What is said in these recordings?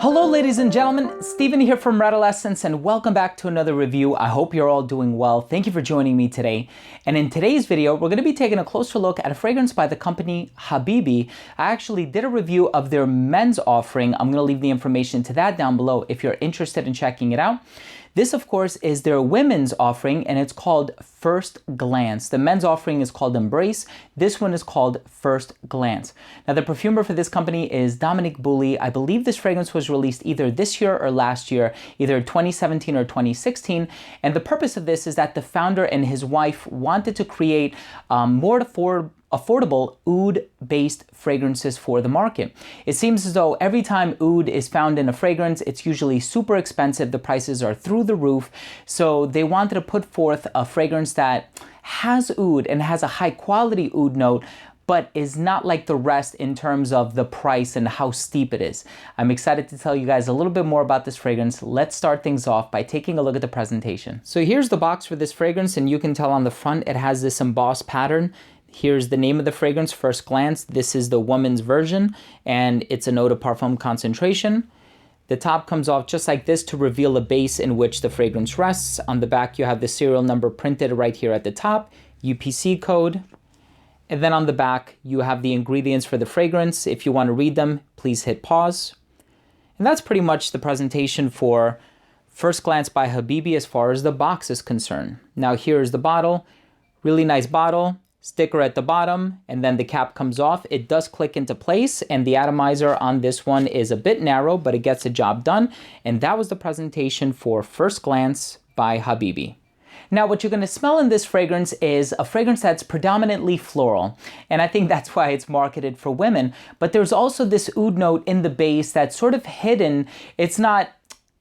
Hello ladies and gentlemen, Steven here from Radolescence and welcome back to another review. I hope you're all doing well. Thank you for joining me today. And in today's video, we're going to be taking a closer look at a fragrance by the company Habibi. I actually did a review of their men's offering. I'm going to leave the information to that down below if you're interested in checking it out. This, of course, is their women's offering, and it's called First Glance. The men's offering is called Embrace. This one is called First Glance. Now, the perfumer for this company is Dominic Bulli. I believe this fragrance was released either this year or last year, either 2017 or 2016. And the purpose of this is that the founder and his wife wanted to create more affordable oud-based fragrances for the market. It seems as though every time oud is found in a fragrance, it's usually super expensive. The prices are through the roof. So they wanted to put forth a fragrance that has oud and has a high quality oud note, but is not like the rest in terms of the price and how steep it is. I'm excited to tell you guys a little bit more about this fragrance. Let's start things off by taking a look at the presentation. So here's the box for this fragrance, and you can tell on the front it has this embossed pattern. Here's the name of the fragrance, First Glance. This is the woman's version, and it's an eau de parfum concentration. The top comes off just like this to reveal the base in which the fragrance rests. On the back, you have the serial number printed right here at the top, UPC code. And then on the back, you have the ingredients for the fragrance. If you want to read them, please hit pause. And that's pretty much the presentation for First Glance by Habibi as far as the box is concerned. Now here's the bottle, really nice bottle. Sticker at the bottom, and then the cap comes off. It does click into place, and the atomizer on this one is a bit narrow, but it gets the job done. And that was the presentation for First Glance by Habibi. Now, what you're going to smell in this fragrance is a fragrance that's predominantly floral, and I think that's why it's marketed for women. But there's also this oud note in the base that's sort of hidden. It's not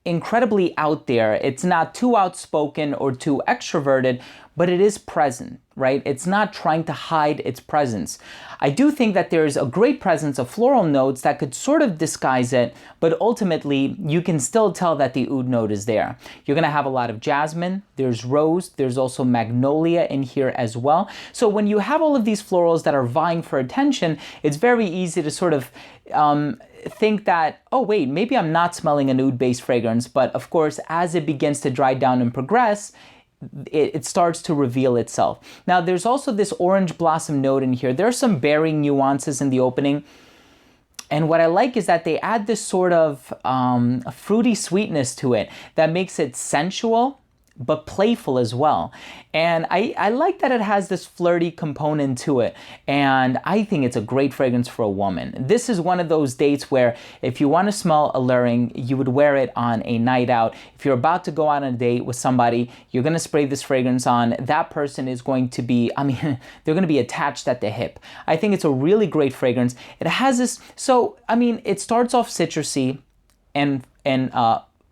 incredibly out there. It's not too outspoken or too extroverted, but it is present, right? It's not trying to hide its presence. I do think that there's a great presence of floral notes that could sort of disguise it, but ultimately you can still tell that the oud note is there. You're gonna have a lot of jasmine, there's rose, there's also magnolia in here as well. So when you have all of these florals that are vying for attention, it's very easy to sort of think that, oh wait, maybe I'm not smelling an oud-based fragrance, but of course, as it begins to dry down and progress, it starts to reveal itself. Now, there's also this orange blossom note in here. There are some berry nuances in the opening. And what I like is that they add this sort of a fruity sweetness to it that makes it sensual, but playful as well. And I like that it has this flirty component to it. And I think it's a great fragrance for a woman. This is one of those dates where if you want to smell alluring, you would wear it on a night out. If you're about to go on a date with somebody, you're going to spray this fragrance on. That person is going to be, I mean, they're going to be attached at the hip. I think it's a really great fragrance. It has this, so, I mean, it starts off citrusy and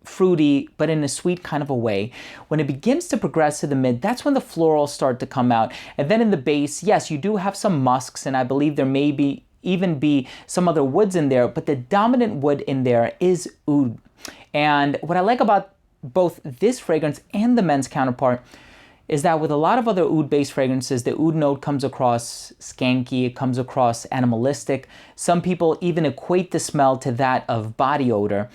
fruity, but in a sweet kind of a way. When it begins to progress to the mid, that's when the florals start to come out. And then in the base, yes, you do have some musks, and I believe there may even be some other woods in there, but the dominant wood in there is oud. And what I like about both this fragrance and the men's counterpart is that with a lot of other oud-based fragrances, the oud note comes across skanky, it comes across animalistic. Some people even equate the smell to that of body odor.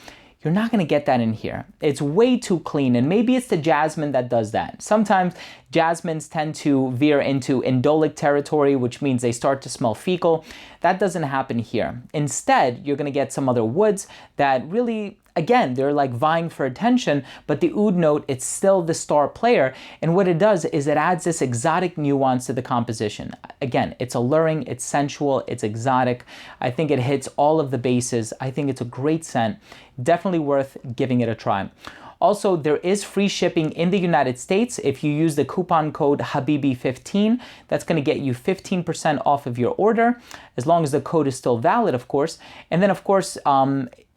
You're not going to get that in here. It's way too clean, and maybe it's the jasmine that does that. Sometimes jasmines tend to veer into indolic territory, which means they start to smell fecal. That doesn't happen here. Instead, you're going to get some other woods that really, again, they're like vying for attention, but the oud note, it's still the star player. And what it does is it adds this exotic nuance to the composition. Again, it's alluring, it's sensual, it's exotic. I think it hits all of the bases. I think it's a great scent. Definitely worth giving it a try. Also, there is free shipping in the United States. If you use the coupon code Habibi15, that's going to get you 15% off of your order, as long as the code is still valid, of course. And then, of course,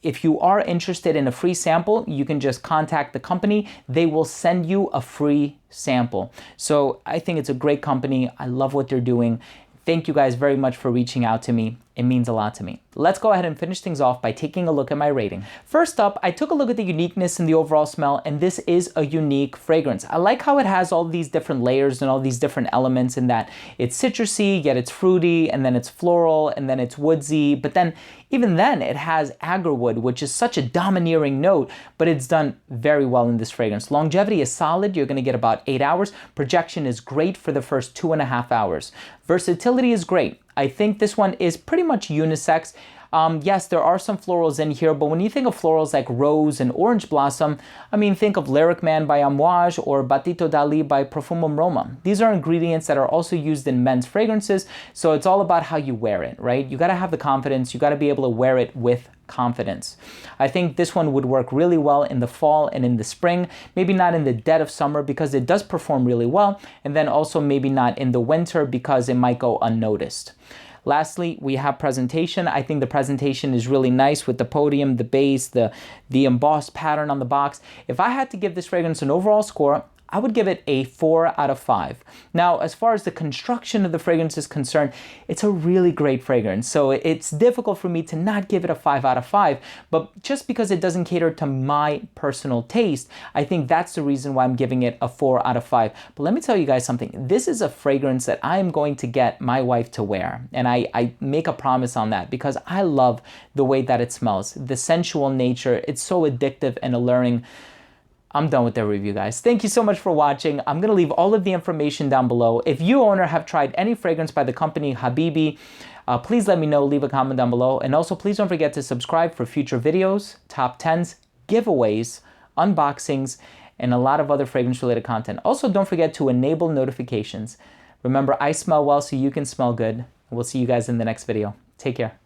if you are interested in a free sample, you can just contact the company. They will send you a free sample. So I think it's a great company. I love what they're doing. Thank you guys very much for reaching out to me. it means a lot to me. Let's go ahead and finish things off by taking a look at my rating. First up, I took a look at the uniqueness in the overall smell, and this is a unique fragrance. I like how it has all these different layers and all these different elements in that it's citrusy, yet it's fruity, and then it's floral, and then it's woodsy, but then even then it has agarwood, which is such a domineering note, but it's done very well in this fragrance. Longevity is solid. You're gonna get about 8 hours. Projection is great for the first 2.5 hours. Versatility is great. I think this one is pretty much unisex. Yes, there are some florals in here, but when you think of florals like rose and orange blossom, I mean, think of Lyric Man by Amouage or Batito Dali by Profumum Roma. These are ingredients that are also used in men's fragrances, so it's all about how you wear it, right? You gotta have the confidence, you gotta be able to wear it with confidence. I think this one would work really well in the fall and in the spring, maybe not in the dead of summer because it does perform really well, and then also maybe not in the winter because it might go unnoticed. Lastly, we have presentation. I think the presentation is really nice with the podium, the base, the embossed pattern on the box. If I had to give this fragrance an overall score, I would give it a 4 out of 5. Now, as far as the construction of the fragrance is concerned, it's a really great fragrance. So it's difficult for me to not give it a 5 out of 5, but just because it doesn't cater to my personal taste, I think that's the reason why I'm giving it a 4 out of 5. But let me tell you guys something. This is a fragrance that I am going to get my wife to wear. And I make a promise on that because I love the way that it smells. The sensual nature, it's so addictive and alluring. I'm done with the review, guys. Thank you so much for watching. I'm gonna leave all of the information down below. If you, owner, have tried any fragrance by the company Habibi, please let me know, leave a comment down below. And also, please don't forget to subscribe for future videos, top 10s, giveaways, unboxings, and a lot of other fragrance-related content. Also, don't forget to enable notifications. Remember, I smell well so you can smell good. We'll see you guys in the next video. Take care.